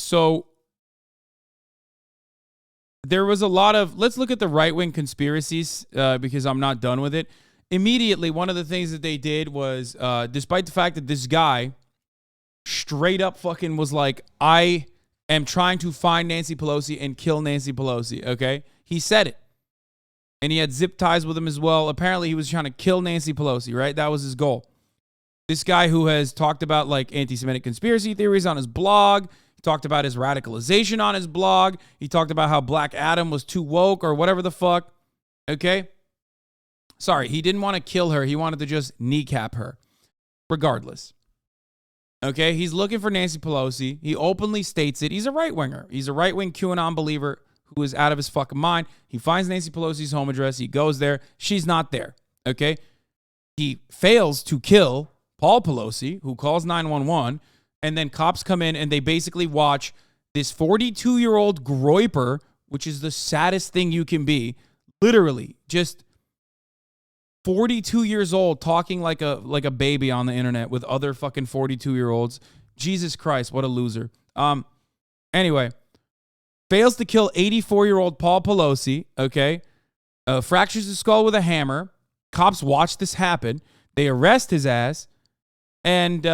So there was a lot of, let's look at the right-wing conspiracies because I'm not done with it. Immediately, one of the things that they did was, despite the fact that this guy straight up fucking was like, I am trying to find Nancy Pelosi and kill Nancy Pelosi, okay? He said it. And he had zip ties with him as well. Apparently, he was trying to kill Nancy Pelosi, right? That was his goal. This guy who has talked about like anti-Semitic conspiracy theories on his blog. He talked about his radicalization on his blog. He talked about how Black Adam was too woke or whatever the fuck. Okay? Sorry, he didn't want to kill her. He wanted to just kneecap her. Regardless. Okay? He's looking for Nancy Pelosi. He openly states it. He's a right-winger. He's a right-wing QAnon believer who is out of his fucking mind. He finds Nancy Pelosi's home address. He goes there. She's not there. Okay? He fails to kill Paul Pelosi, who calls 911, and then cops come in and they basically watch this 42-year-old groiper, which is the saddest thing you can be, literally just 42 years old talking like a baby on the internet with other fucking 42-year-olds. Jesus Christ, what a loser. Anyway, fails to kill 84-year-old Paul Pelosi, okay? Fractures his skull with a hammer. Cops watch this happen. They arrest his ass. And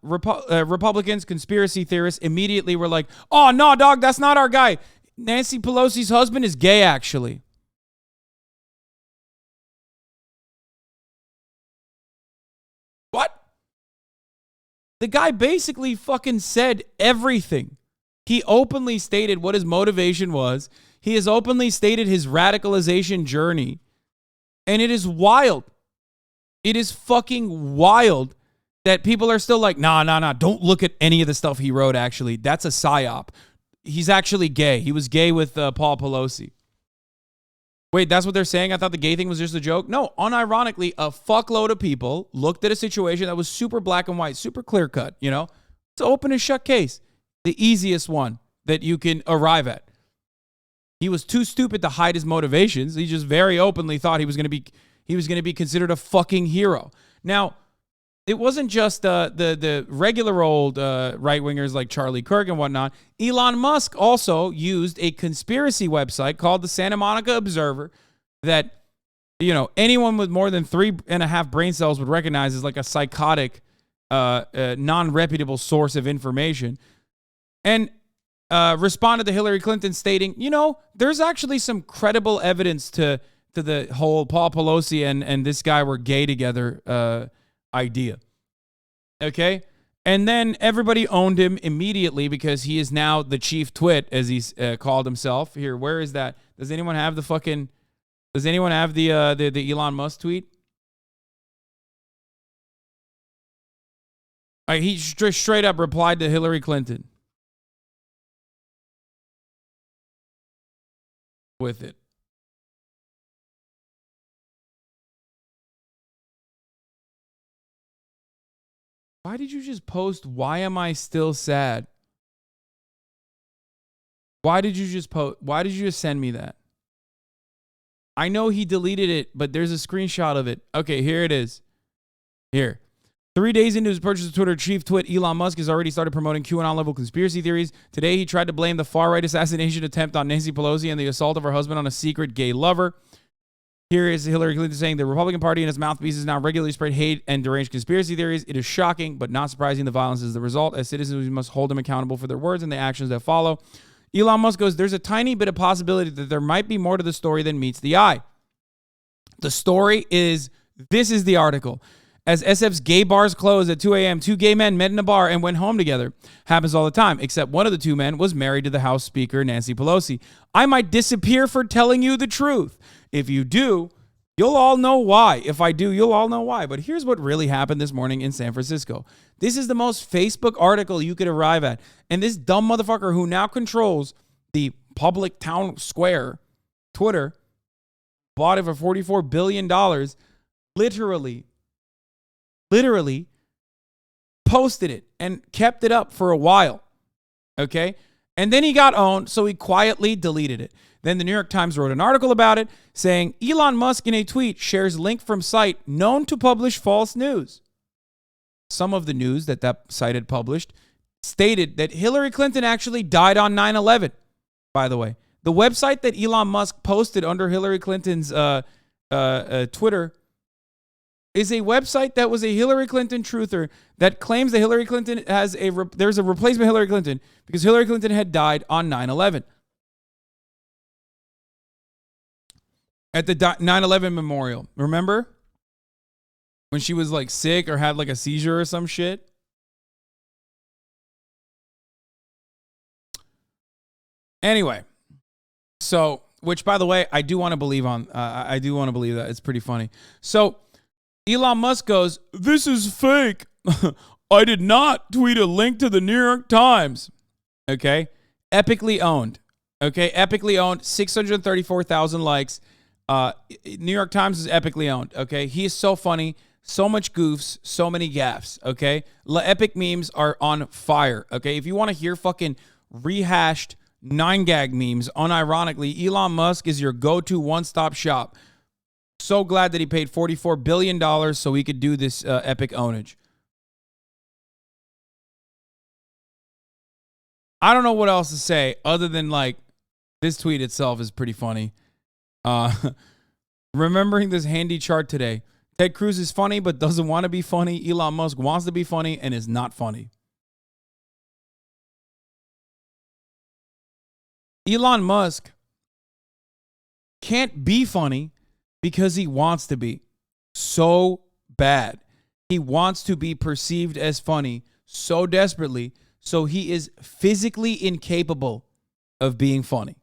Republicans, conspiracy theorists immediately were like, oh, no, dog, that's not our guy. Nancy Pelosi's husband is gay, actually. What? The guy basically fucking said everything. He openly stated what his motivation was. He has openly stated his radicalization journey. And it is wild. It is fucking wild that people are still like, nah, don't look at any of the stuff he wrote, actually. That's a psyop. He's actually gay. He was gay with Paul Pelosi. Wait, that's what they're saying? I thought the gay thing was just a joke? No, unironically, a fuckload of people looked at a situation that was super black and white, super clear-cut, you know? It's an open and shut case. The easiest one that you can arrive at. He was too stupid to hide his motivations. He just very openly thought he was going to be considered a fucking hero. Now, it wasn't just the regular old right-wingers like Charlie Kirk and whatnot. Elon Musk also used a conspiracy website called the Santa Monica Observer that, you know, anyone with more than 3.5 brain cells would recognize as like a psychotic, non-reputable source of information. And responded to Hillary Clinton stating, you know, there's actually some credible evidence to the whole Paul Pelosi and this guy were gay together idea. Okay? And then everybody owned him immediately because he is now the chief twit, as he's called himself. Here, where is that? Does anyone have the Elon Musk tweet? He straight up replied to Hillary Clinton with it. Why did you just post, why am I still sad? Why did you just send me that? I know he deleted it, but there's a screenshot of it. Okay, here it is. Here. 3 days into his purchase of Twitter, chief twit Elon Musk has already started promoting QAnon-level conspiracy theories. Today, he tried to blame the far-right assassination attempt on Nancy Pelosi and the assault of her husband on a secret gay lover. Here is Hillary Clinton saying the Republican Party and its mouthpieces now regularly spread hate and deranged conspiracy theories. It is shocking, but not surprising the violence is the result. As citizens, we must hold them accountable for their words and the actions that follow. Elon Musk goes, there's a tiny bit of possibility that there might be more to the story than meets the eye. The story is, this is the article. As SF's gay bars closed at 2 a.m., two gay men met in a bar and went home together. Happens all the time, except one of the two men was married to the House Speaker, Nancy Pelosi. I might disappear for telling you the truth. If you do, you'll all know why. If I do, you'll all know why. But here's what really happened this morning in San Francisco. This is the most Facebook article you could arrive at. And this dumb motherfucker who now controls the public town square, Twitter, bought it for $44 billion, literally posted it and kept it up for a while. Okay? And then he got owned, so he quietly deleted it. Then the New York Times wrote an article about it saying Elon Musk in a tweet shares link from site known to publish false news. Some of the news that site had published stated that Hillary Clinton actually died on 9/11. By the way, the website that Elon Musk posted under Hillary Clinton's Twitter is a website that was a Hillary Clinton truther that claims that Hillary Clinton has there's a replacement Hillary Clinton because Hillary Clinton had died on 9/11. At the 9/11 memorial. Remember? When she was like sick or had like a seizure or some shit? Anyway. So, which by the way, I do want to believe I do want to believe that. It's pretty funny. So, Elon Musk goes, "This is fake. I did not tweet a link to the New York Times." Okay? Epically owned. Okay? Epically owned. 634,000 likes. New York Times is epically owned, okay? He is so funny, so much goofs, so many gaffes, okay? Epic memes are on fire, okay? If you want to hear fucking rehashed 9gag memes, unironically, Elon Musk is your go-to one-stop shop. So glad that he paid $44 billion so he could do this epic ownage. I don't know what else to say other than, like, this tweet itself is pretty funny. Remembering this handy chart today. Ted Cruz is funny but doesn't want to be funny. Elon Musk wants to be funny and is not funny. Elon Musk can't be funny because he wants to be so bad. He wants to be perceived as funny so desperately, so he is physically incapable of being funny.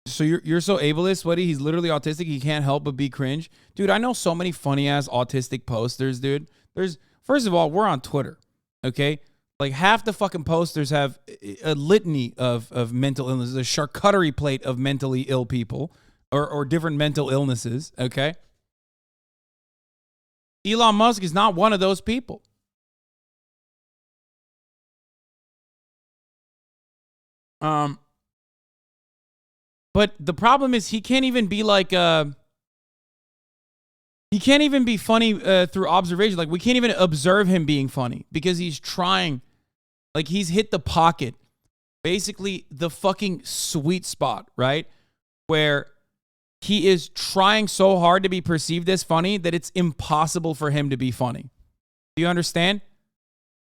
So you're so ableist, Sweaty. He's literally autistic. He can't help but be cringe. Dude, I know so many funny-ass autistic posters, dude. First of all, we're on Twitter, okay? Like, half the fucking posters have a litany of mental illnesses, a charcuterie plate of mentally ill people or different mental illnesses, okay? Elon Musk is not one of those people. But the problem is he can't even be like, he can't even be funny through observation. Like, we can't even observe him being funny because he's trying, like, he's hit the pocket, basically the fucking sweet spot, right? Where he is trying so hard to be perceived as funny that it's impossible for him to be funny. Do you understand?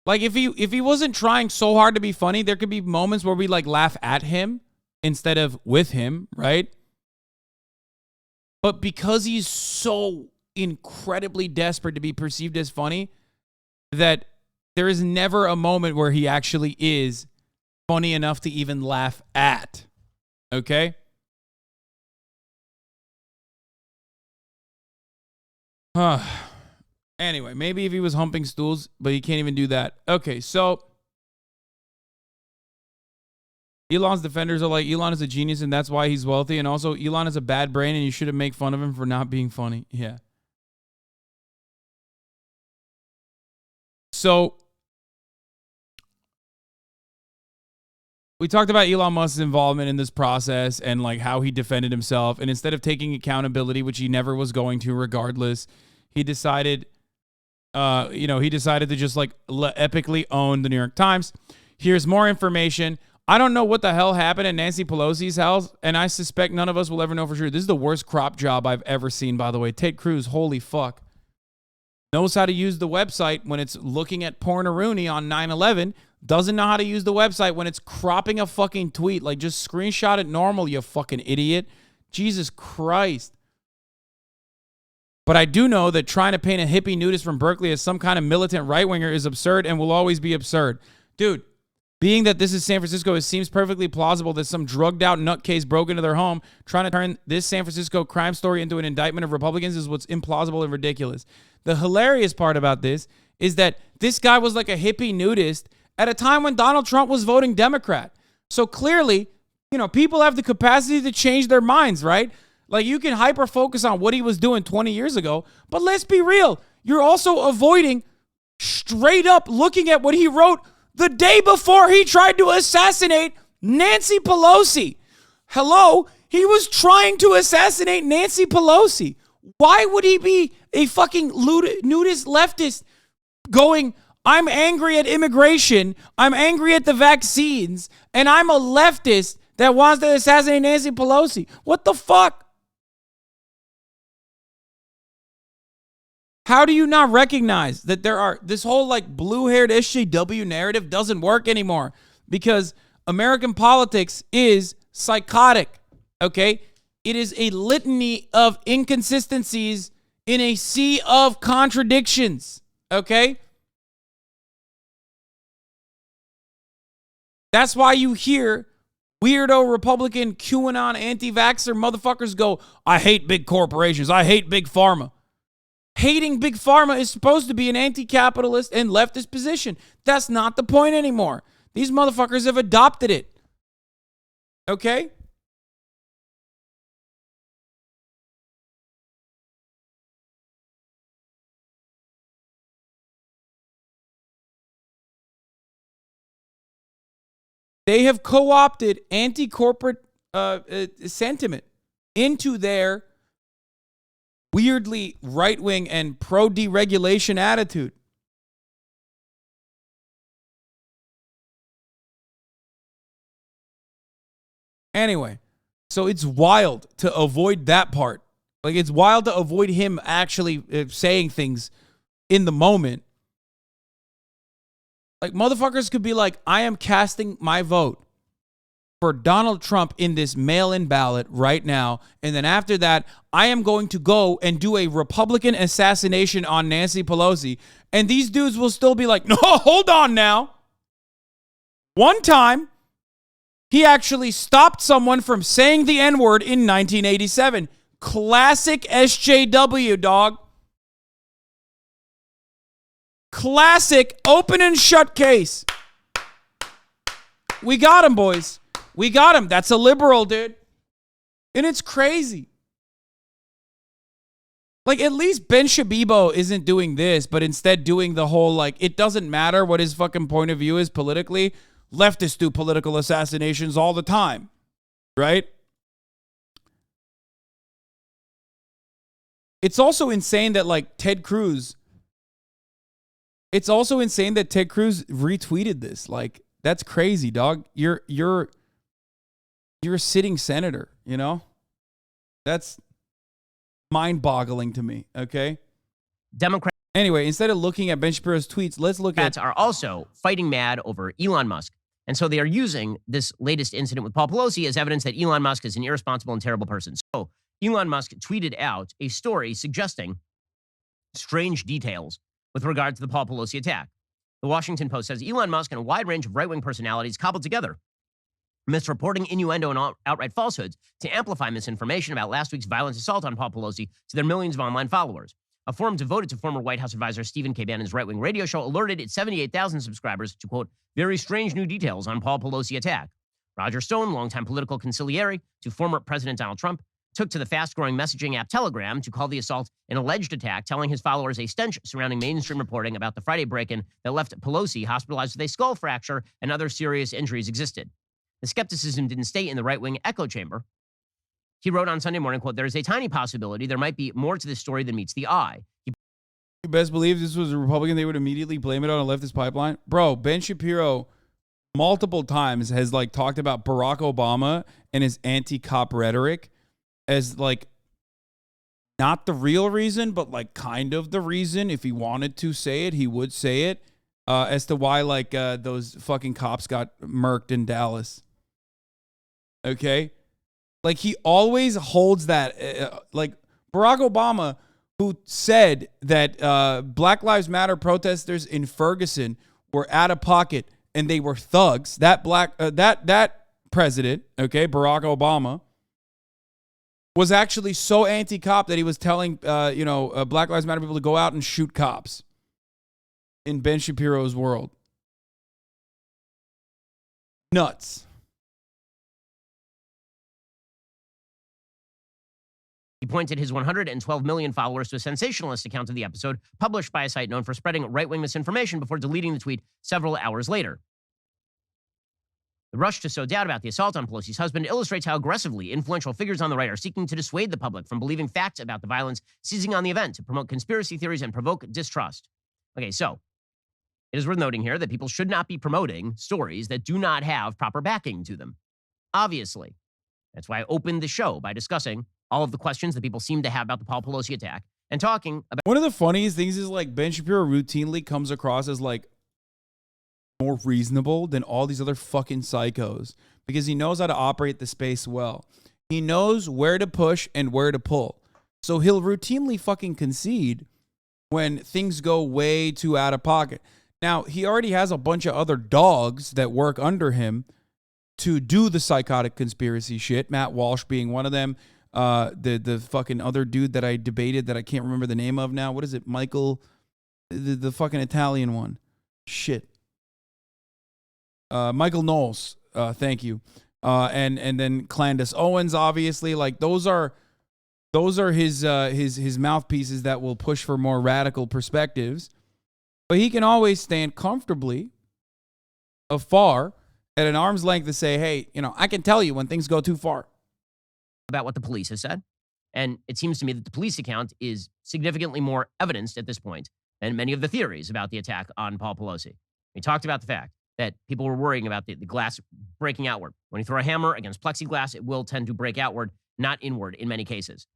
Like, if he wasn't trying so hard to be funny, there could be moments where we like laugh at him instead of with him, right? But because he's so incredibly desperate to be perceived as funny, that there is never a moment where he actually is funny enough to even laugh at. Okay? Anyway, maybe if he was humping stools, but he can't even do that. Okay, so Elon's defenders are like, Elon is a genius and that's why he's wealthy. And also, Elon has a bad brain and you shouldn't make fun of him for not being funny. Yeah. So, we talked about Elon Musk's involvement in this process and like how he defended himself. And instead of taking accountability, which he never was going to regardless, he decided, he decided to just like epically own the New York Times. Here's more information. I don't know what the hell happened at Nancy Pelosi's house, and I suspect none of us will ever know for sure. This is the worst crop job I've ever seen, by the way. Ted Cruz, holy fuck. Knows how to use the website when it's looking at porn-a-rooney on 9/11. Doesn't know how to use the website when it's cropping a fucking tweet. Like, just screenshot it normal, you fucking idiot. Jesus Christ. But I do know that trying to paint a hippie nudist from Berkeley as some kind of militant right-winger is absurd and will always be absurd. Dude. Being that this is San Francisco, it seems perfectly plausible that some drugged-out nutcase broke into their home. Trying to turn this San Francisco crime story into an indictment of Republicans is what's implausible and ridiculous. The hilarious part about this is that this guy was like a hippie nudist at a time when Donald Trump was voting Democrat. So clearly, people have the capacity to change their minds, right? Like, you can hyper-focus on what he was doing 20 years ago, but let's be real. You're also avoiding straight up looking at what he wrote the day before he tried to assassinate Nancy Pelosi. Hello? He was trying to assassinate Nancy Pelosi. Why would he be a fucking nudist leftist going, I'm angry at immigration, I'm angry at the vaccines, and I'm a leftist that wants to assassinate Nancy Pelosi. What the fuck? How do you not recognize that this whole like blue-haired SJW narrative doesn't work anymore? Because American politics is psychotic, okay? It is a litany of inconsistencies in a sea of contradictions, okay? That's why you hear weirdo Republican QAnon anti-vaxxer motherfuckers go, I hate big corporations, I hate big pharma. Hating big pharma is supposed to be an anti-capitalist and leftist position. That's not the point anymore. These motherfuckers have adopted it. Okay? They have co-opted anti-corporate sentiment into their weirdly right-wing and pro-deregulation attitude. Anyway, so it's wild to avoid that part. Like, it's wild to avoid him actually saying things in the moment. Like, motherfuckers could be like, I am casting my vote for Donald Trump in this mail-in ballot right now. And then after that, I am going to go and do a Republican assassination on Nancy Pelosi. And these dudes will still be like, no, hold on now. One time, he actually stopped someone from saying the N-word in 1987. Classic SJW, dog. Classic open and shut case. We got him, boys. We got him. That's a liberal, dude. And it's crazy. Like, at least Ben Shabibo isn't doing this, but instead doing the whole, like, it doesn't matter what his fucking point of view is politically. Leftists do political assassinations all the time, right? It's also insane that, like, Ted Cruz retweeted this. Like, that's crazy, dog. You're a sitting senator, you know? That's mind-boggling to me, okay? Democrats Anyway, instead of looking at Ben Shapiro's tweets, let's look at... are also fighting mad over Elon Musk. And so they are using this latest incident with Paul Pelosi as evidence that Elon Musk is an irresponsible and terrible person. So Elon Musk tweeted out a story suggesting strange details with regard to the Paul Pelosi attack. The Washington Post says Elon Musk and a wide range of right-wing personalities cobbled together misreporting innuendo and outright falsehoods to amplify misinformation about last week's violent assault on Paul Pelosi to their millions of online followers. A forum devoted to former White House advisor Stephen K. Bannon's right-wing radio show alerted its 78,000 subscribers to, quote, very strange new details on Paul Pelosi attack. Roger Stone, longtime political consigliere to former President Donald Trump, took to the fast-growing messaging app Telegram to call the assault an alleged attack, telling his followers a stench surrounding mainstream reporting about the Friday break-in that left Pelosi hospitalized with a skull fracture and other serious injuries existed. The skepticism didn't stay in the right-wing echo chamber. He wrote on Sunday morning, quote, there is a tiny possibility there might be more to this story than meets the eye. You best believe this was a Republican, they would immediately blame it on a leftist pipeline. Bro, Ben Shapiro multiple times has like talked about Barack Obama and his anti-cop rhetoric as like not the real reason, but like kind of the reason. If he wanted to say it, he would say it as to why like those fucking cops got murked in Dallas. Okay? Like, he always holds that, like, Barack Obama, who said that Black Lives Matter protesters in Ferguson were out of pocket and they were thugs. That president, okay, Barack Obama, was actually so anti-cop that he was telling, Black Lives Matter people to go out and shoot cops in Ben Shapiro's world. Nuts. He pointed his 112 million followers to a sensationalist account of the episode published by a site known for spreading right-wing misinformation before deleting the tweet several hours later. The rush to sow doubt about the assault on Pelosi's husband illustrates how aggressively influential figures on the right are seeking to dissuade the public from believing facts about the violence, seizing on the event to promote conspiracy theories and provoke distrust. Okay, so It is worth noting here that people should not be promoting stories that do not have proper backing to them. Obviously. That's why I opened the show by discussing all of the questions that people seem to have about the Paul Pelosi attack and talking about. One of the funniest things is like Ben Shapiro routinely comes across as like more reasonable than all these other fucking psychos because he knows how to operate the space well. He knows where to push and where to pull. So he'll routinely fucking concede when things go way too out of pocket. Now, he already has a bunch of other dogs that work under him to do the psychotic conspiracy shit, Matt Walsh being one of them. The fucking other dude that I debated that I can't remember the name of now. What is it? Michael, the fucking Italian one. Shit. Michael Knowles. Thank you. And then Clandis Owens, obviously. Like those are his mouthpieces that will push for more radical perspectives. But he can always stand comfortably afar at an arm's length to say, hey, I can tell you when things go too far. About what the police has said. And it seems to me that the police account is significantly more evidenced at this point than many of the theories about the attack on Paul Pelosi. We talked about the fact that people were worrying about the glass breaking outward. When you throw a hammer against plexiglass, it will tend to break outward, not inward in many cases.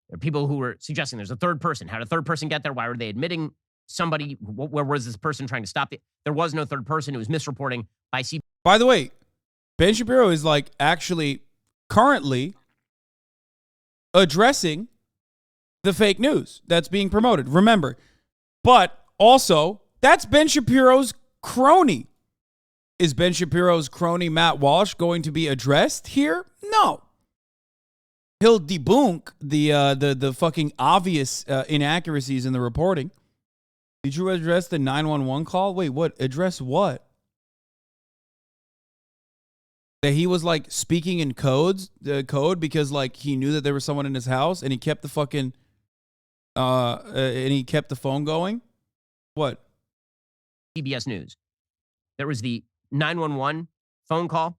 There are people who were suggesting there's a third person. How did a third person get there? Why were they admitting somebody? Where was this person trying to stop it? There was no third person. It was misreporting by CBS. By the way, Ben Shapiro is like actually currently addressing the fake news that's being promoted. Remember, but also that's Ben Shapiro's crony. Is Ben Shapiro's crony Matt Walsh going to be addressed here? No. He'll debunk the fucking obvious inaccuracies in the reporting. Did you address the 911 call? Wait, what? Address what? That he was like speaking in code because like he knew that there was someone in his house and he kept the fucking and he kept the phone going. What? CBS News. There was the 911 phone call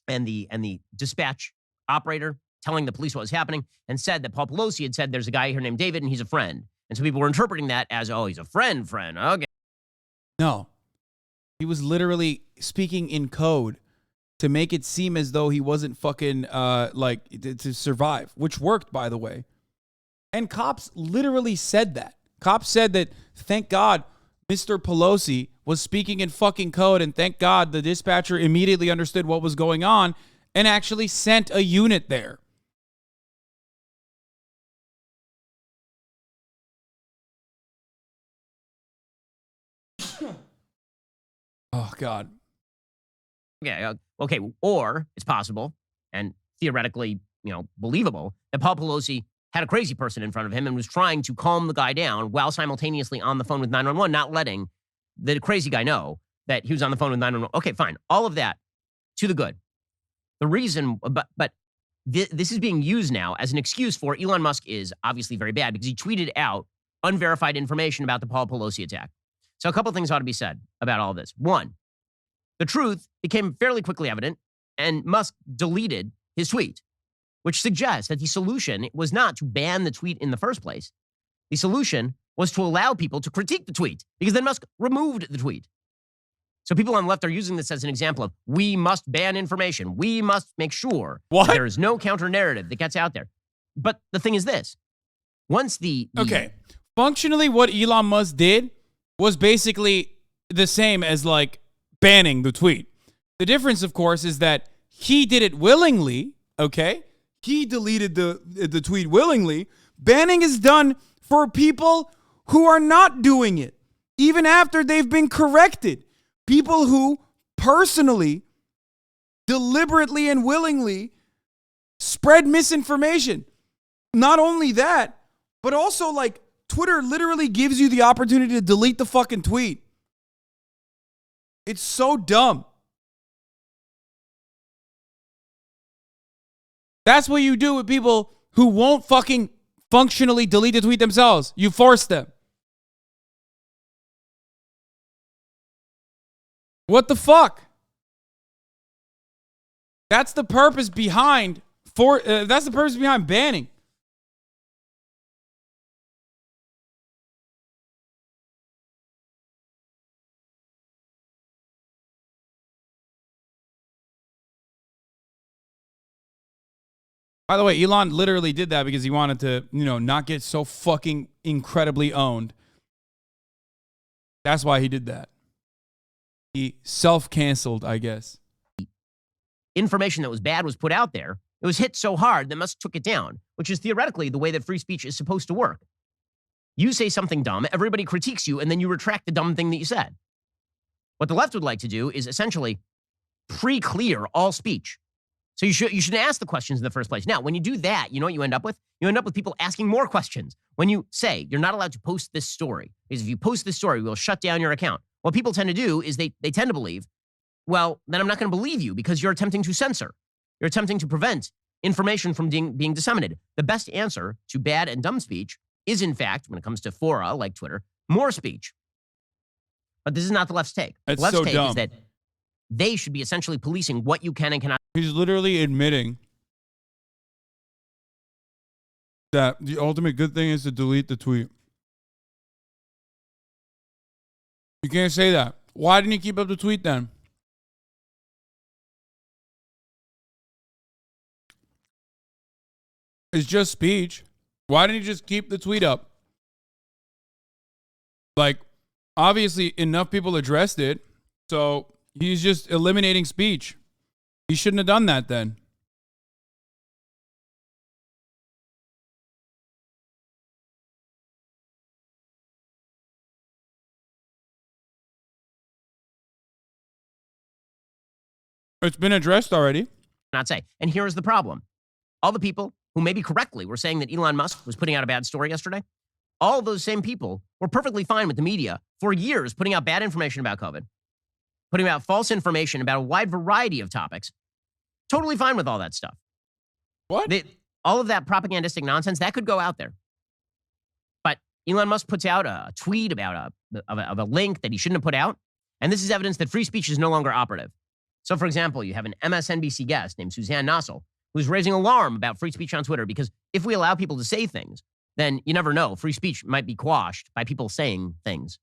and the dispatch operator telling the police what was happening and said that Paul Pelosi had said there's a guy here named David and he's a friend. And so people were interpreting that as, oh, he's a friend. Okay. No. He was literally speaking in code to make it seem as though he wasn't fucking to survive, which worked, by the way. And cops literally said that. Cops said that, thank God Mr. Pelosi was speaking in fucking code, and thank God the dispatcher immediately understood what was going on and actually sent a unit there. Oh, God. Yeah. Okay. Or it's possible and theoretically, believable that Paul Pelosi had a crazy person in front of him and was trying to calm the guy down while simultaneously on the phone with 911, not letting the crazy guy know that he was on the phone with 911. Okay, fine. All of that to the good. The reason, but this is being used now as an excuse for Elon Musk is obviously very bad because he tweeted out unverified information about the Paul Pelosi attack. So a couple of things ought to be said about all this. One, the truth became fairly quickly evident, and Musk deleted his tweet, which suggests that the solution was not to ban the tweet in the first place. The solution was to allow people to critique the tweet, because then Musk removed the tweet. So people on the left are using this as an example of, we must ban information. We must make sure there is no counter-narrative that gets out there. But the thing is this. Once Okay. Functionally, what Elon Musk did was basically the same as, like, banning the tweet. The difference, of course, is that he did it willingly, okay? He deleted the tweet willingly. Banning is done for people who are not doing it, even after they've been corrected. People who personally, deliberately, and willingly spread misinformation. Not only that, but also, like, Twitter literally gives you the opportunity to delete the fucking tweet. It's so dumb. That's what you do with people who won't fucking functionally delete the tweet themselves. You force them. What the fuck? That's the purpose behind banning. By the way, Elon literally did that because he wanted to, not get so fucking incredibly owned. That's why he did that. He self-canceled, I guess. Information that was bad was put out there. It was hit so hard that Musk took it down, which is theoretically the way that free speech is supposed to work. You say something dumb, everybody critiques you, and then you retract the dumb thing that you said. What the left would like to do is essentially pre-clear all speech. So you shouldn't ask the questions in the first place. Now, when you do that, you know what you end up with? You end up with people asking more questions. When you say you're not allowed to post this story, because if you post this story, we'll shut down your account. What people tend to do is they tend to believe, well, then I'm not going to believe you because you're attempting to censor. You're attempting to prevent information from being disseminated. The best answer to bad and dumb speech is, in fact, when it comes to fora like Twitter, more speech. But this is not the left's take. That's the left's so take dumb. is that they should be essentially policing what you can and cannot. He's literally admitting that the ultimate good thing is to delete the tweet. You can't say that. Why didn't you keep up the tweet then? It's just speech. Why didn't you just keep the tweet up? Like, obviously, enough people addressed it, so he's just eliminating speech. He shouldn't have done that then. It's been addressed already. Not say. And here's the problem. All the people who maybe correctly were saying that Elon Musk was putting out a bad story yesterday, all of those same people were perfectly fine with the media for years putting out bad information about COVID, putting out false information about a wide variety of topics. Totally fine with all that stuff. What? All of that propagandistic nonsense, that could go out there. But Elon Musk puts out a tweet about a link that he shouldn't have put out, and this is evidence that free speech is no longer operative. So, for example, you have an MSNBC guest named Suzanne Nossel who's raising alarm about free speech on Twitter because if we allow people to say things, then you never know. Free speech might be quashed by people saying things.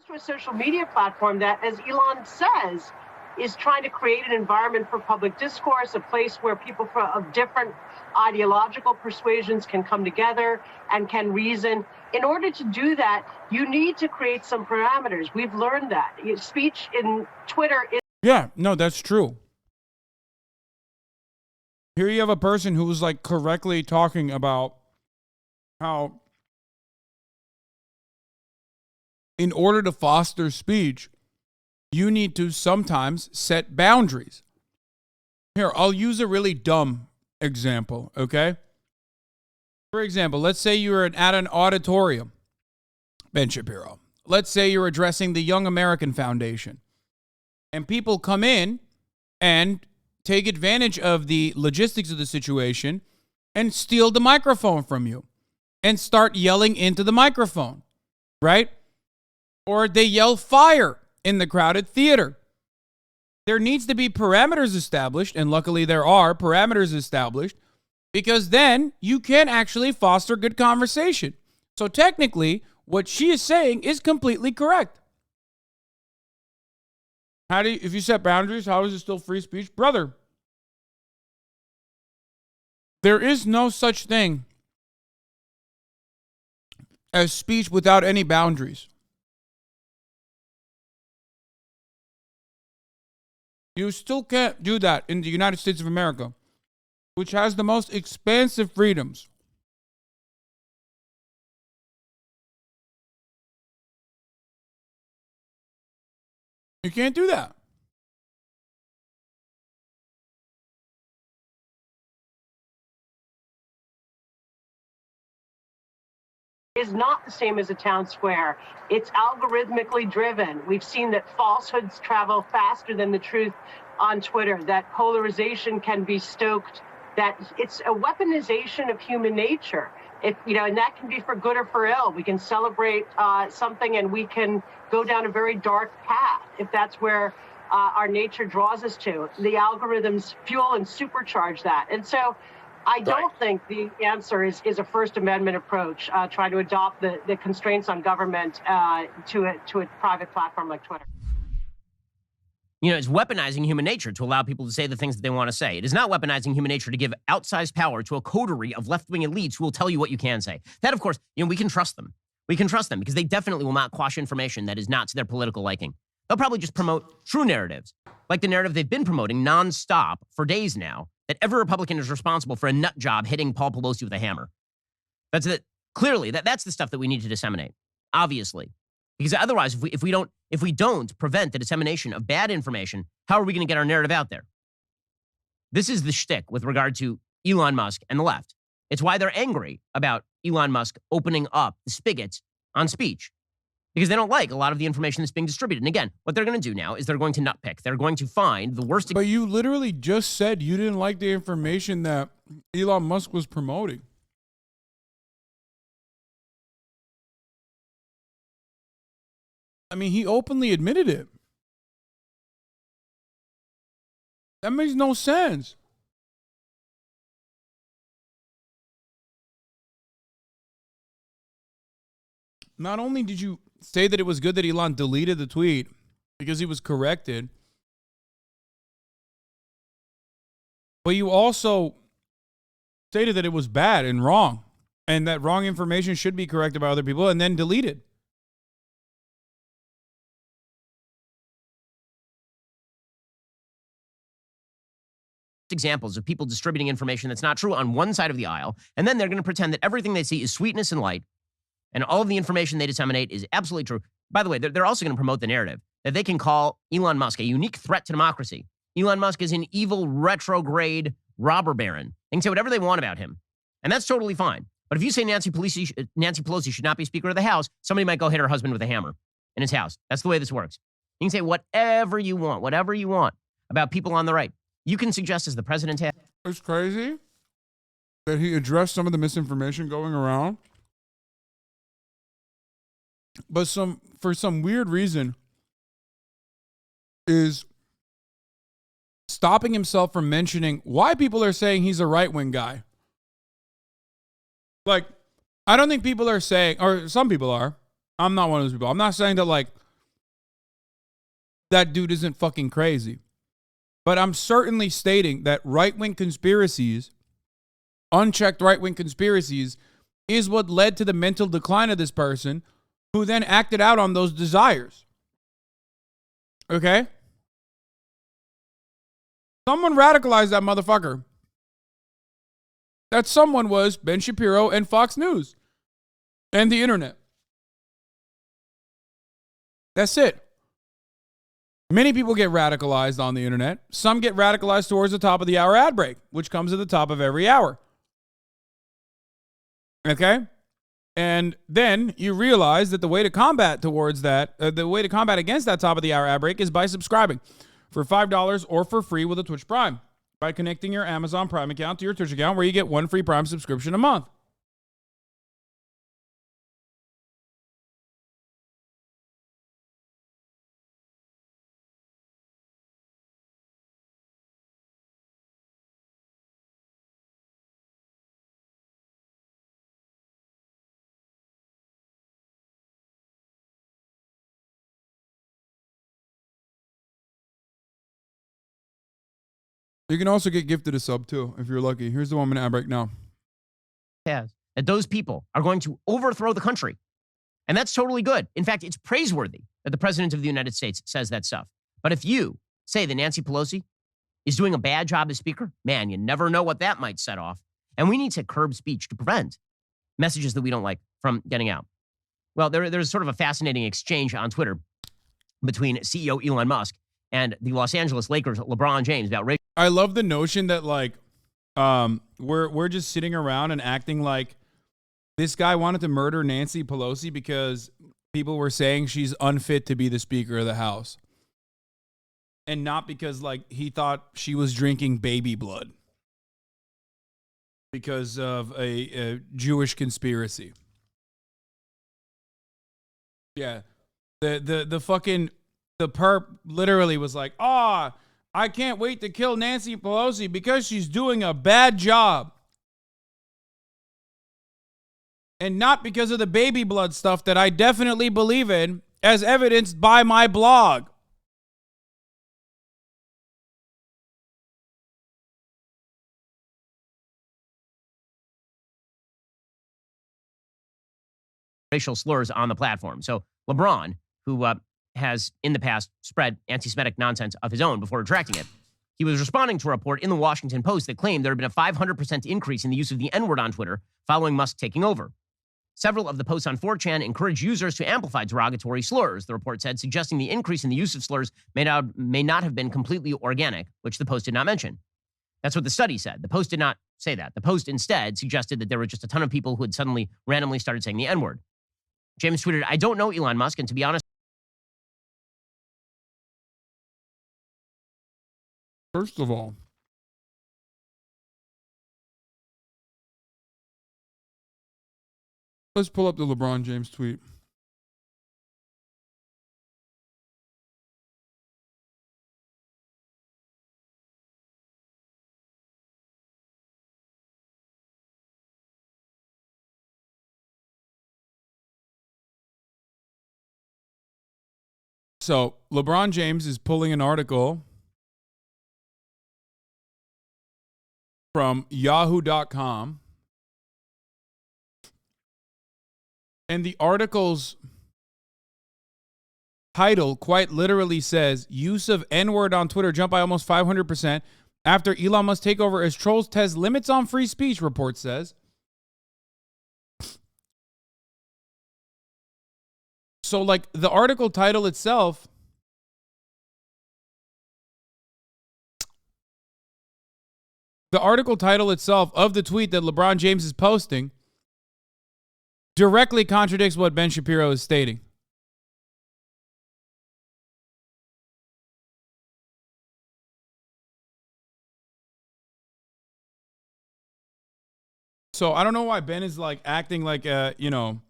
To a social media platform that, as Elon says, is trying to create an environment for public discourse, a place where people of different ideological persuasions can come together and can reason. In order to do that, you need to create some parameters. We've learned that. Speech in Twitter is... Yeah, no, that's true. Here you have a person who's like correctly talking about how in order to foster speech, you need to sometimes set boundaries. Here, I'll use a really dumb example, okay? For example, let's say you're at an auditorium, Ben Shapiro. Let's say you're addressing the Young American Foundation. And people come in and take advantage of the logistics of the situation and steal the microphone from you and start yelling into the microphone, right? Or they yell fire in the crowded theater. There needs to be parameters established, and luckily there are parameters established, because then you can actually foster good conversation. So technically, what she is saying is completely correct. If you set boundaries, how is it still free speech? Brother, there is no such thing as speech without any boundaries. You still can't do that in the United States of America, which has the most expansive freedoms. You can't do that. Is not the same as a town square. It's algorithmically driven. We've seen that falsehoods travel faster than the truth on Twitter, that polarization can be stoked, that it's a weaponization of human nature. And that can be for good or for ill. We can celebrate something and we can go down a very dark path if that's where our nature draws us to. The algorithms fuel and supercharge that. And so I don't think the answer is a First Amendment approach, trying to adopt the constraints on government to a private platform like Twitter. It's weaponizing human nature to allow people to say the things that they want to say. It is not weaponizing human nature to give outsized power to a coterie of left-wing elites who will tell you what you can say. That, of course, we can trust them. We can trust them because they definitely will not quash information that is not to their political liking. They'll probably just promote true narratives, like the narrative they've been promoting nonstop for days now, that every Republican is responsible for a nut job hitting Paul Pelosi with a hammer. That's it. Clearly, that's the stuff that we need to disseminate, obviously. Because otherwise, if we don't prevent the dissemination of bad information, how are we going to get our narrative out there? This is the shtick with regard to Elon Musk and the left. It's why they're angry about Elon Musk opening up the spigot on speech, because they don't like a lot of the information that's being distributed. And again, what they're going to do now is they're going to nutpick. They're going to find the worst. But you literally just said you didn't like the information that Elon Musk was promoting. I mean, he openly admitted it. That makes no sense. Not only did you say that it was good that Elon deleted the tweet because he was corrected, but you also stated that it was bad and wrong, and that wrong information should be corrected by other people and then deleted. Examples of people distributing information that's not true on one side of the aisle, and then they're going to pretend that everything they see is sweetness and light, and all of the information they disseminate is absolutely true. By the way, they're also going to promote the narrative that they can call Elon Musk a unique threat to democracy. Elon Musk is an evil, retrograde robber baron. They can say whatever they want about him, and that's totally fine. But if you say Nancy Pelosi should not be Speaker of the House, somebody might go hit her husband with a hammer in his house. That's the way this works. You can say whatever you want about people on the right. You can suggest as the president has. It's crazy that he addressed some of the misinformation going around. But for some weird reason is stopping himself from mentioning why people are saying he's a right-wing guy. Like, I don't think people are saying, or some people are. I'm not one of those people. I'm not saying that, like, that dude isn't fucking crazy. But I'm certainly stating that right-wing conspiracies, unchecked right-wing conspiracies, is what led to the mental decline of this person, who then acted out on those desires. Okay? Someone radicalized that motherfucker. That someone was Ben Shapiro and Fox News and the internet. That's it. Many people get radicalized on the internet. Some get radicalized towards the top of the hour ad break, which comes at the top of every hour. Okay? And then you realize that the way to combat towards that, the way to combat against that top of the hour ad break is by subscribing for $5 or for free with a Twitch Prime by connecting your Amazon Prime account to your Twitch account, where you get one free Prime subscription a month. You can also get gifted a sub too, if you're lucky. Here's the 1 minute ad break now. That those people are going to overthrow the country. And that's totally good. In fact, it's praiseworthy that the president of the United States says that stuff. But if you say that Nancy Pelosi is doing a bad job as speaker, man, you never know what that might set off. And we need to curb speech to prevent messages that we don't like from getting out. Well, there's sort of a fascinating exchange on Twitter between CEO Elon Musk and the Los Angeles Lakers, LeBron James, about race. I love the notion that, like, we're just sitting around and acting like this guy wanted to murder Nancy Pelosi because people were saying she's unfit to be the Speaker of the House. And not because, like, he thought she was drinking baby blood because of a Jewish conspiracy. Yeah. The fucking, the perp literally was like, I can't wait to kill Nancy Pelosi because she's doing a bad job. And not because of the baby blood stuff that I definitely believe in, as evidenced by my blog. racial slurs on the platform. So LeBron, who has in the past spread anti-Semitic nonsense of his own before retracting it, he was responding to a report in the Washington Post that claimed there had been a 500% increase in the use of the N-word on Twitter following Musk taking over. Several of the posts on 4chan encourage users to amplify derogatory slurs, the report said, suggesting the increase in the use of slurs may not have been completely organic, which the post did not mention. That's what the study said. The post did not say that. The post instead suggested that there were just a ton of people who had suddenly randomly started saying the N-word. James tweeted, I don't know Elon Musk, and to be honest, first of all, let's pull up the LeBron James tweet. So LeBron James is pulling an article from yahoo.com. And the article's title quite literally says, use of N-word on Twitter jumped by almost 500% after Elon Musk takeover as trolls test limits on free speech, report says. So, like, the article title itself of the tweet that LeBron James is posting directly contradicts what Ben Shapiro is stating. So I don't know why Ben is like acting like LeBron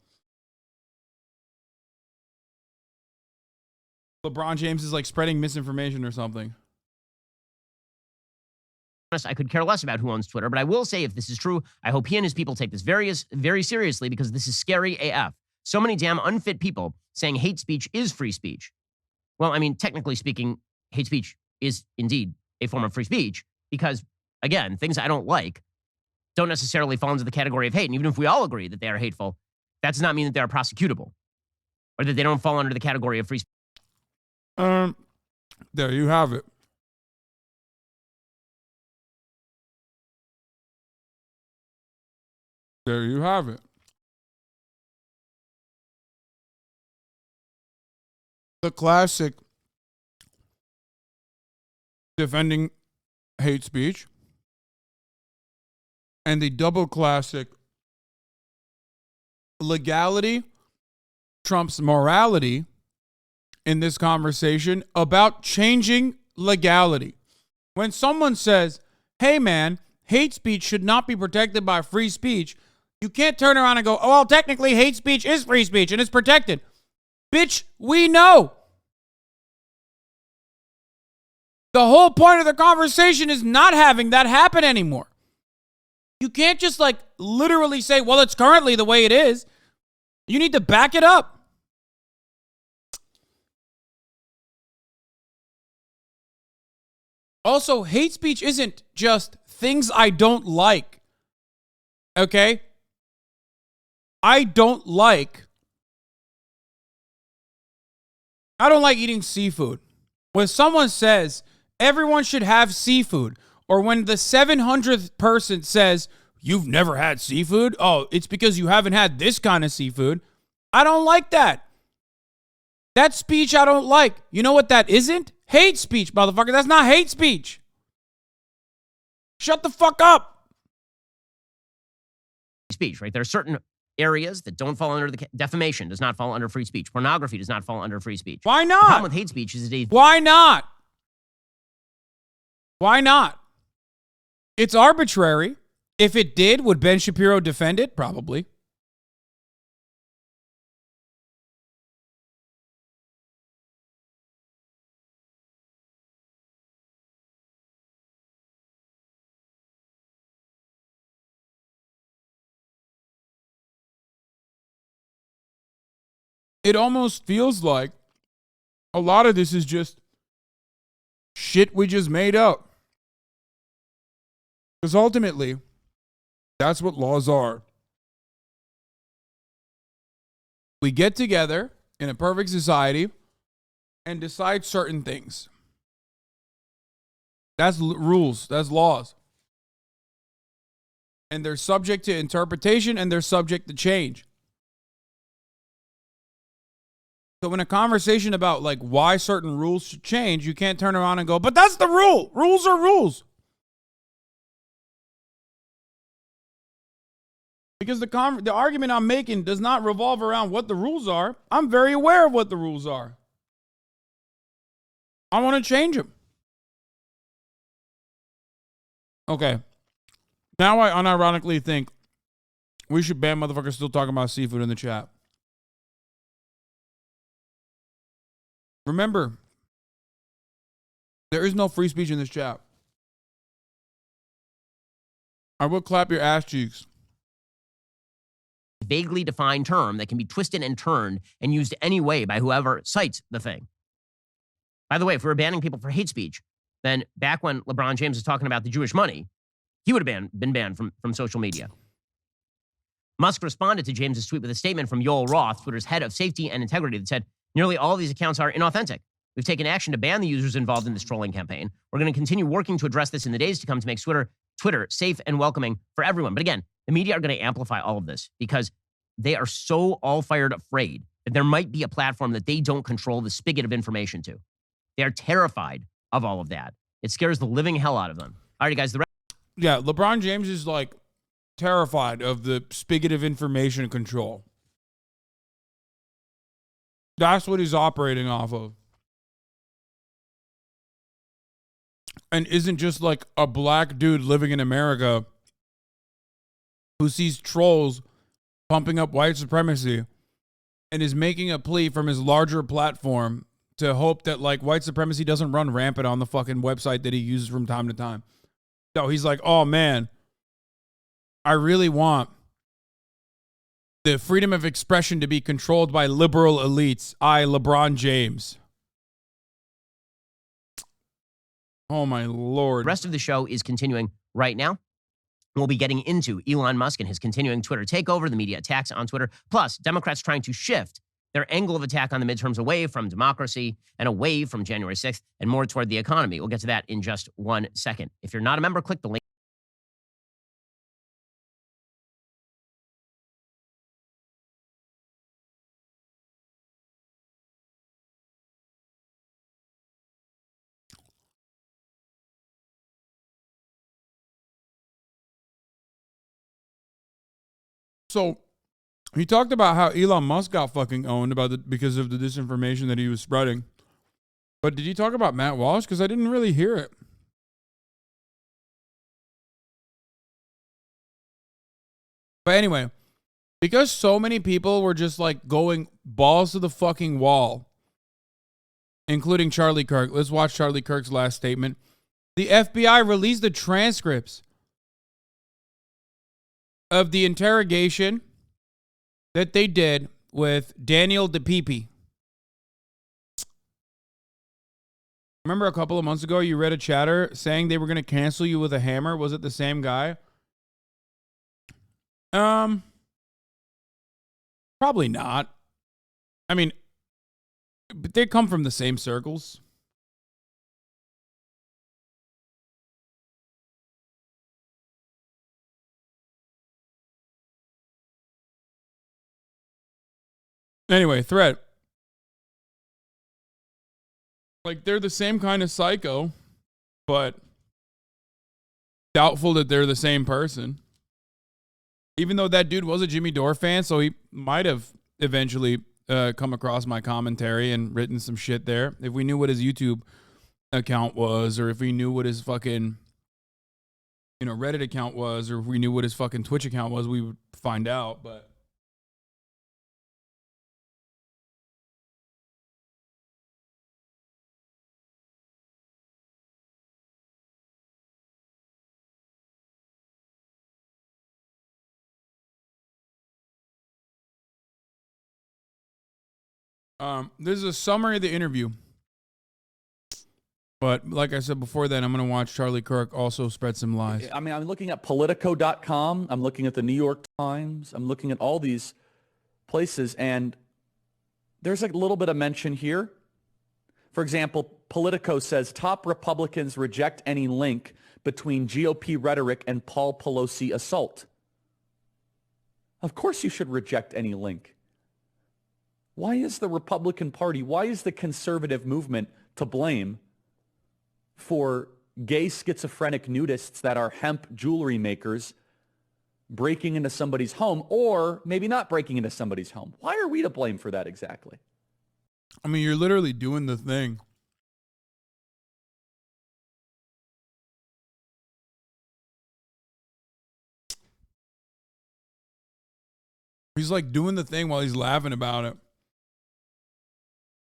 James is like spreading misinformation or something. I could care less about who owns Twitter, but I will say if this is true, I hope he and his people take this very, very seriously because this is scary AF. So many damn unfit people saying hate speech is free speech. Well, I mean, technically speaking, hate speech is indeed a form of free speech because, again, things I don't like don't necessarily fall into the category of hate. And even if we all agree that they are hateful, that does not mean that they are prosecutable or that they don't fall under the category of free speech. There you have it. There you have it. The classic defending hate speech and the double classic legality trumps morality in this conversation about changing legality. When someone says, hey man, hate speech should not be protected by free speech, you can't turn around and go, oh, well, technically hate speech is free speech and it's protected. Bitch, we know. The whole point of the conversation is not having that happen anymore. You can't just like literally say, well, it's currently the way it is. You need to back it up. Also, hate speech isn't just things I don't like. Okay? I don't like eating seafood. When someone says everyone should have seafood, or when the 700th person says you've never had seafood, oh, it's because you haven't had this kind of seafood. I don't like that. That speech I don't like. You know what that isn't? Hate speech, motherfucker. That's not hate speech. Shut the fuck up. Speech, right? There are certain areas that don't fall under the defamation does not fall under free speech. Pornography does not fall under free speech. Why not? The problem with hate speech is that why not? Why not? It's arbitrary. If it did, would Ben Shapiro defend it? Probably. It almost feels like a lot of this is just shit we just made up. Because ultimately, that's what laws are. We get together in a perfect society and decide certain things. That's rules. That's laws. And they're subject to interpretation and they're subject to change. So in a conversation about like why certain rules should change, you can't turn around and go, but that's the rule. Rules are rules. Because the argument I'm making does not revolve around what the rules are. I'm very aware of what the rules are. I want to change them. Okay. Now I unironically think we should ban motherfuckers still talking about seafood in the chat. Remember, there is no free speech in this chat. I will clap your ass cheeks. Vaguely defined term that can be twisted and turned and used any way by whoever cites the thing. By the way, if we were banning people for hate speech, then back when LeBron James was talking about the Jewish money, he would have been banned from social media. Musk responded to James's tweet with a statement from Yoel Roth, Twitter's head of safety and integrity, that said, nearly all of these accounts are inauthentic. We've taken action to ban the users involved in this trolling campaign. We're going to continue working to address this in the days to come to make Twitter safe and welcoming for everyone. But again, the media are going to amplify all of this because they are so all fired afraid that there might be a platform that they don't control the spigot of information to. They are terrified of all of that. It scares the living hell out of them. All right, guys. Yeah, LeBron James is like terrified of the spigot of information control. That's what he's operating off of. And isn't just like a black dude living in America who sees trolls pumping up white supremacy and is making a plea from his larger platform to hope that like white supremacy doesn't run rampant on the fucking website that he uses from time to time. So he's like, oh man, I really want the freedom of expression to be controlled by liberal elites. LeBron James. Oh my Lord. The rest of the show is continuing right now. We'll be getting into Elon Musk and his continuing Twitter takeover, the media attacks on Twitter, plus Democrats trying to shift their angle of attack on the midterms away from democracy and away from January 6th and more toward the economy. We'll get to that in just 1 second. If you're not a member, click the link. So he talked about how Elon Musk got fucking owned because of the disinformation that he was spreading. But did he talk about Matt Walsh? Because I didn't really hear it. But anyway, because so many people were just like going balls to the fucking wall, including Charlie Kirk. Let's watch Charlie Kirk's last statement. The FBI released the transcripts of the interrogation that they did with Daniel DePipe. Remember a couple of months ago you read a chatter saying they were going to cancel you with a hammer? Was it the same guy? Probably not. I mean, but they come from the same circles. Anyway, threat. Like, they're the same kind of psycho, but doubtful that they're the same person. Even though that dude was a Jimmy Dore fan, so he might have eventually come across my commentary and written some shit there. If we knew what his YouTube account was, or if we knew what his fucking, Reddit account was, or if we knew what his fucking Twitch account was, we would find out, but... This is a summary of the interview. But like I said before that, I'm going to watch Charlie Kirk also spread some lies. I mean, I'm looking at Politico.com. I'm looking at the New York Times. I'm looking at all these places. And There's a little bit of mention here. For example, Politico says top Republicans reject any link between GOP rhetoric and Paul Pelosi assault. Of course you should reject any link. Why is the Republican Party, why is the conservative movement to blame for gay schizophrenic nudists that are hemp jewelry makers breaking into somebody's home, or maybe not breaking into somebody's home? Why are we to blame for that exactly? I mean, you're literally doing the thing. He's like doing the thing while he's laughing about it.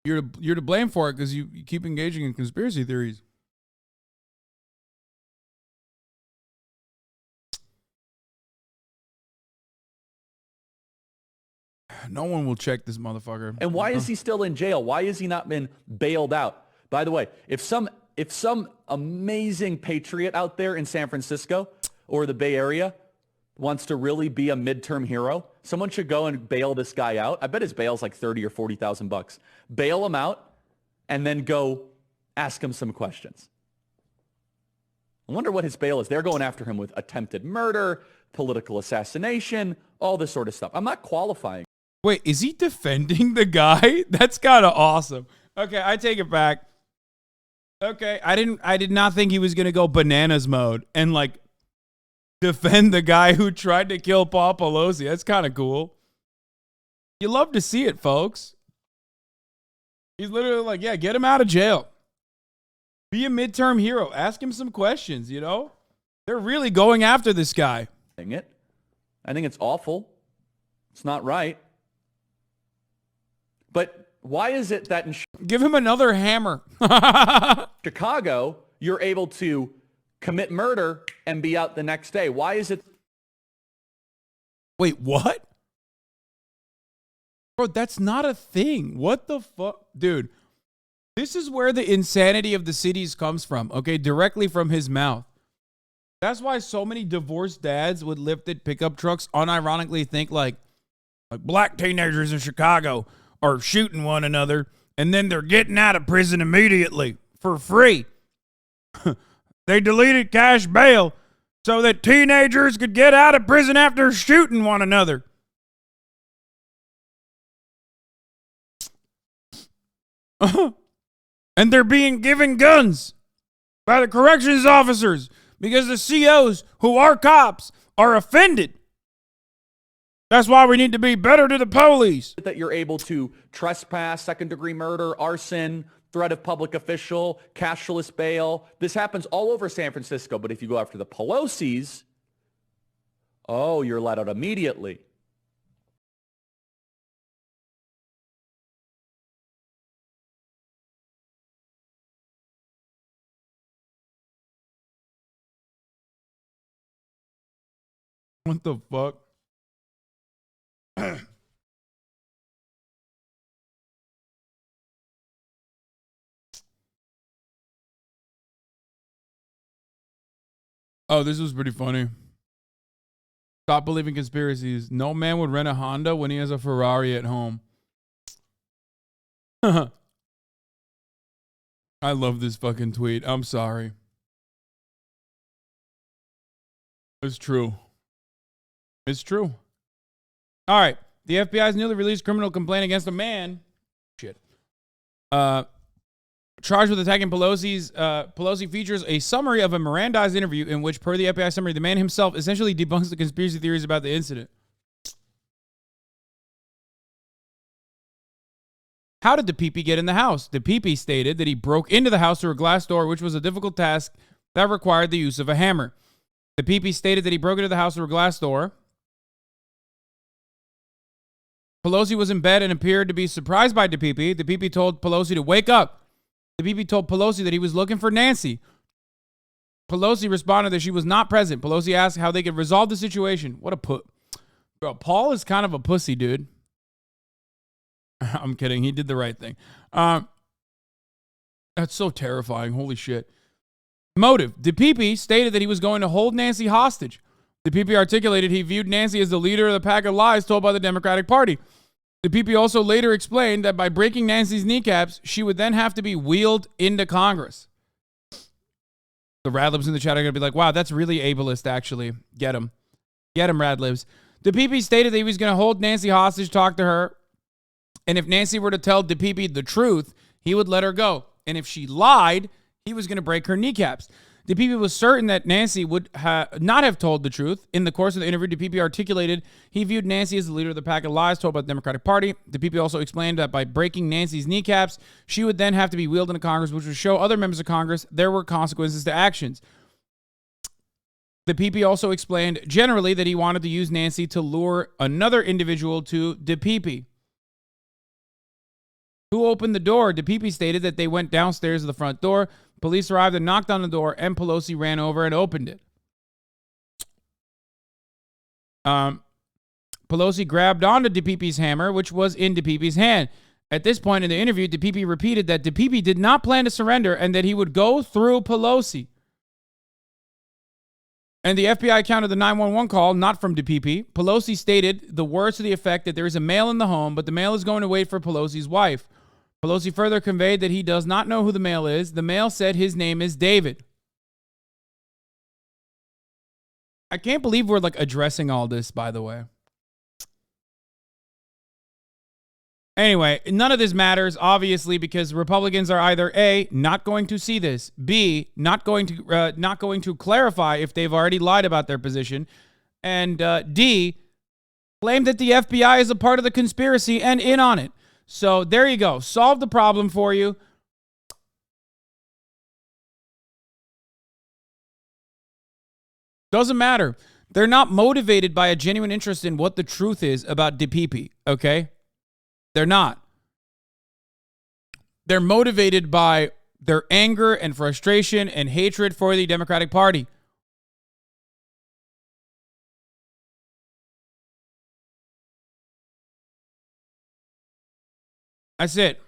You're to blame for it because you keep engaging in conspiracy theories. No one will check this motherfucker. And why is he still in jail? Why has he not been bailed out? By the way, if some amazing patriot out there in San Francisco or the Bay Area wants to really be a midterm hero, someone should go and bail this guy out. I bet his bail's like $30,000 or $40,000. Bail him out and then go ask him some questions. I wonder what his bail is. They're going after him with attempted murder, political assassination, all this sort of stuff. I'm not qualifying. Wait, is he defending the guy? That's kind of awesome. Okay, I take it back. Okay, I did not think he was going to go bananas mode and like defend the guy who tried to kill Paul Pelosi. That's kind of cool. You love to see it, folks. He's literally like, yeah, get him out of jail. Be a midterm hero. Ask him some questions, you know? They're really going after this guy. I think it's awful. It's not right. But why is it that in give him another hammer? Chicago, you're able to commit murder and be out the next day? Why is it? Wait, what? Bro, that's not a thing. What the fuck? Dude, this is where the insanity of the cities comes from, okay? Directly from his mouth. That's why so many divorced dads with lifted pickup trucks unironically think like black teenagers in Chicago are shooting one another and then they're getting out of prison immediately for free. They deleted cash bail so that teenagers could get out of prison after shooting one another. And they're being given guns by the corrections officers because the COs who are cops are offended. That's why we need to be better to the police. That you're able to trespass, second-degree murder, arson, threat of public official, cashless bail. This happens all over San Francisco, but if you go after the Pelosi's, oh, you're let out immediately. What the fuck? Oh, this was pretty funny. Stop believing conspiracies. No man would rent a Honda when he has a Ferrari at home. I love this fucking tweet. I'm sorry. It's true. It's true. All right. The FBI's newly released criminal complaint against a man. Shit. Charged with attacking Pelosi features a summary of a Mirandized interview in which, per the FBI summary, the man himself essentially debunks the conspiracy theories about the incident. How did the DePipi get in the house? The DePipi stated that he broke into the house through a glass door, which was a difficult task that required the use of a hammer. The DePipi stated that he broke into the house through a glass door. Pelosi was in bed and appeared to be surprised by DePipi. DePipi told Pelosi to wake up. DePipi told Pelosi that he was looking for Nancy. Pelosi responded that she was not present. Pelosi asked how they could resolve the situation. What a bro, Paul is kind of a pussy, dude. I'm kidding. He did the right thing. That's so terrifying. Holy shit. Motive. DePipi stated that he was going to hold Nancy hostage. DePipi articulated he viewed Nancy as the leader of the pack of lies told by the Democratic Party. The PP also later explained that by breaking Nancy's kneecaps, she would then have to be wheeled into Congress. The Radlibs in the chat are going to be like, wow, that's really ableist, actually. Get him. Get him, Radlibs. The PP stated that he was going to hold Nancy hostage, talk to her, and if Nancy were to tell the PP the truth, he would let her go. And if she lied, he was going to break her kneecaps. The PP was certain that Nancy would not have told the truth. In the course of the interview, the PP articulated he viewed Nancy as the leader of the pack of lies told by the Democratic Party. The PP also explained that by breaking Nancy's kneecaps, she would then have to be wheeled into Congress, which would show other members of Congress there were consequences to actions. The PP also explained generally that he wanted to use Nancy to lure another individual to the PP. Who opened the door? The PP stated that they went downstairs to the front door. Police arrived and knocked on the door, and Pelosi ran over and opened it. Pelosi grabbed onto DePipe's hammer, which was in DePipe's hand. At this point in the interview, DePipe repeated that DePipe did not plan to surrender and that he would go through Pelosi. And the FBI counted the 911 call, not from DePipe. Pelosi stated the words to the effect that there is a male in the home, but the male is going to wait for Pelosi's wife. Pelosi further conveyed that he does not know who the male is. The male said his name is David. I can't believe we're like addressing all this, by the way. Anyway, none of this matters, obviously, because Republicans are either A, not going to see this, B, not going to clarify if they've already lied about their position, and D, claim that the FBI is a part of the conspiracy and in on it. So there you go. Solve the problem for you. Doesn't matter. They're not motivated by a genuine interest in what the truth is about DePipe, okay? They're not. They're motivated by their anger and frustration and hatred for the Democratic Party. That's it.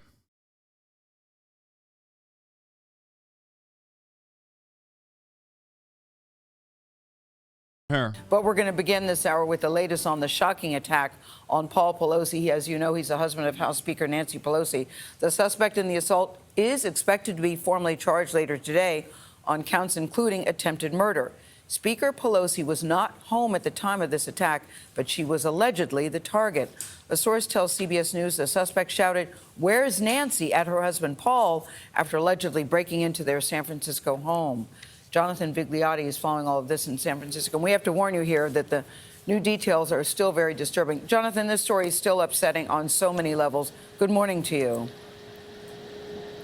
Here. But we're going to begin this hour with the latest on the shocking attack on Paul Pelosi. As you know, he's the husband of House Speaker Nancy Pelosi. The suspect in the assault is expected to be formally charged later today on counts including attempted murder. Speaker Pelosi was not home at the time of this attack, but she was allegedly the target. A source tells CBS News the suspect shouted, "Where's Nancy?" at her husband Paul after allegedly breaking into their San Francisco home. Jonathan Vigliotti is following all of this in San Francisco. And we have to warn you here that the new details are still very disturbing. Jonathan, this story is still upsetting on so many levels. Good morning to you.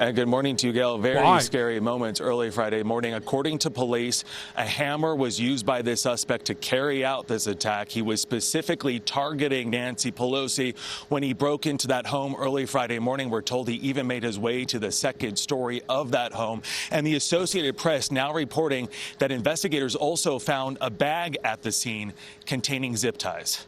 And good morning to you, Gail. Very scary moments early Friday morning. According to police, a hammer was used by this suspect to carry out this attack. He was specifically targeting Nancy Pelosi when he broke into that home early Friday morning. We're told he even made his way to the second story of that home. And the Associated Press now reporting that investigators also found a bag at the scene containing zip ties.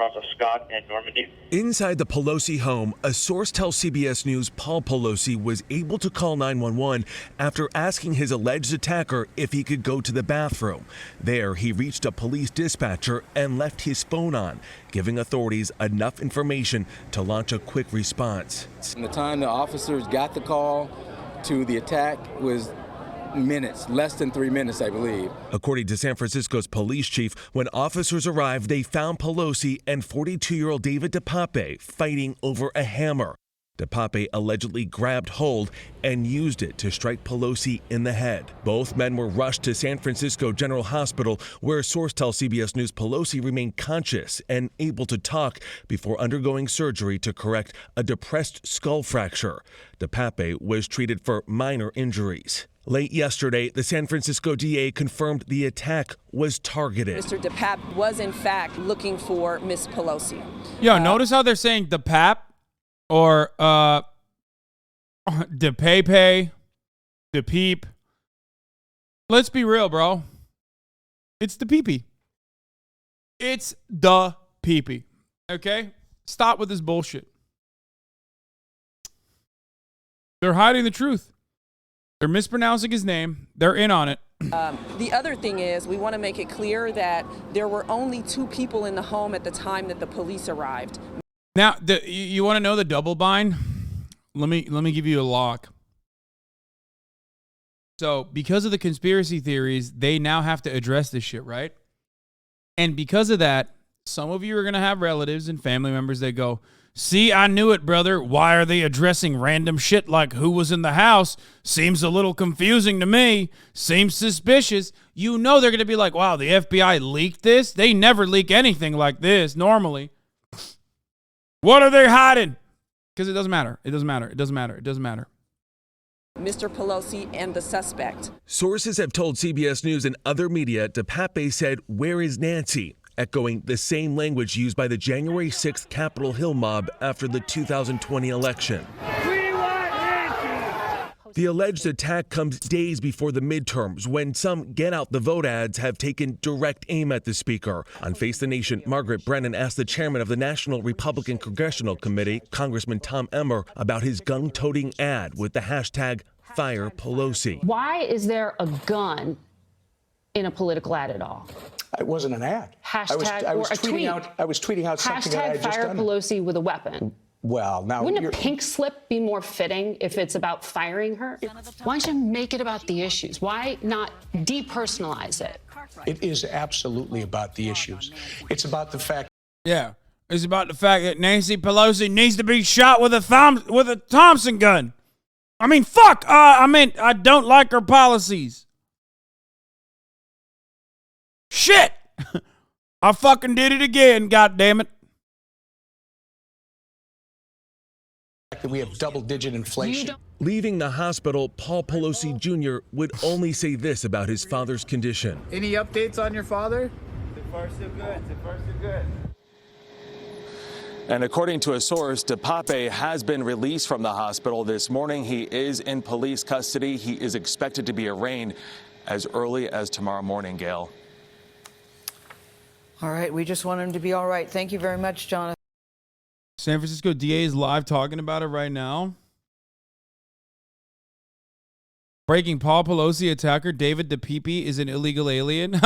Of Scott and Normandy. Inside the Pelosi home, a source tells CBS News Paul Pelosi was able to call 911 after asking his alleged attacker if he could go to the bathroom. There, he reached a police dispatcher and left his phone on, giving authorities enough information to launch a quick response. From the time the officers got the call to the attack was minutes, less than 3 minutes, I believe. According to San Francisco's police chief, when officers arrived, they found Pelosi and 42-year-old David DePape fighting over a hammer. DePape allegedly grabbed hold and used it to strike Pelosi in the head. Both men were rushed to San Francisco General Hospital, where a source tells CBS News Pelosi remained conscious and able to talk before undergoing surgery to correct a depressed skull fracture. DePape was treated for minor injuries. Late yesterday, the San Francisco DA confirmed the attack was targeted. Mr. DePape was, in fact, looking for Miss Pelosi. Yo, notice how they're saying DePape or DePape, DePeep. Let's be real, bro. It's DePeepee. It's the peepee. Okay? Stop with this bullshit. They're hiding the truth. They're mispronouncing his name. They're in on it. The other thing is we want to make it clear that there were only 2 people in the home at the time that the police arrived. Now, you want to know the double bind? Let me give you a lock. So, because of the conspiracy theories, they now have to address this shit, right? And because of that, some of you are going to have relatives and family members that go, "See, I knew it, brother. Why are they addressing random shit like who was in the house? Seems a little confusing to me. Seems suspicious." You know they're going to be like, "Wow, the FBI leaked this? They never leak anything like this normally. What are they hiding?" Because it doesn't matter. It doesn't matter. It doesn't matter. It doesn't matter. Mr. Pelosi and the suspect. Sources have told CBS News and other media DePape said, "Where is Nancy?" echoing the same language used by the January 6th Capitol Hill mob after the 2020 election. The alleged attack comes days before the midterms, when some get out the vote ads have taken direct aim at the speaker. On Face the Nation, Margaret Brennan asked the chairman of the National Republican Congressional Committee, Congressman Tom Emmer, about his gun-toting ad with the hashtag Fire Pelosi. Why is there a gun in a political ad at all? It wasn't an ad. Hashtag I was or a tweeting tweet. I was tweeting out something that I had just Fire done. Pelosi with a weapon. Well, now wouldn't a pink slip be more fitting if it's about firing her? Why don't you make it about the issues? Why not depersonalize it? It is absolutely about the issues. It's about the fact. Yeah, it's about the fact that Nancy Pelosi needs to be shot with a Thompson gun. I mean, fuck. I don't like her policies. Shit. I fucking did it again. God damn it. That we have double-digit inflation. Leaving the hospital, Paul Pelosi Jr. would only say this about his father's condition. Any updates on your father? So far, so good. So far, so good. And according to a source, DePape has been released from the hospital this morning. He is in police custody. He is expected to be arraigned as early as tomorrow morning, Gail. All right, we just want him to be all right. Thank you very much, Jonathan. San Francisco DA is live talking about it right now. Breaking: Paul Pelosi attacker David DePape is an illegal alien.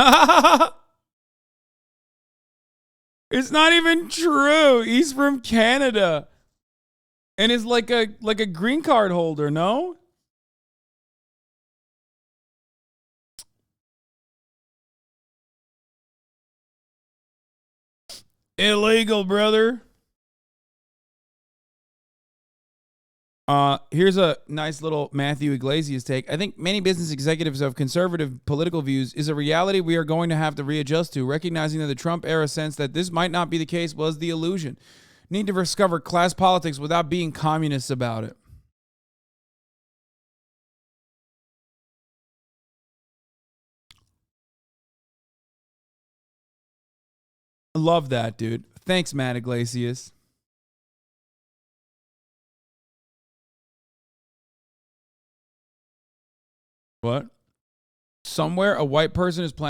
It's not even true. He's from Canada and is like a green card holder, no? Illegal, brother. Here's a nice little Matthew Iglesias take. I think many business executives of conservative political views is a reality we are going to have to readjust to, recognizing that the Trump era sense that this might not be the case was the illusion. Need to discover class politics without being communists about it. I love that, dude. Thanks, Matt Iglesias. What? Somewhere a white person is planning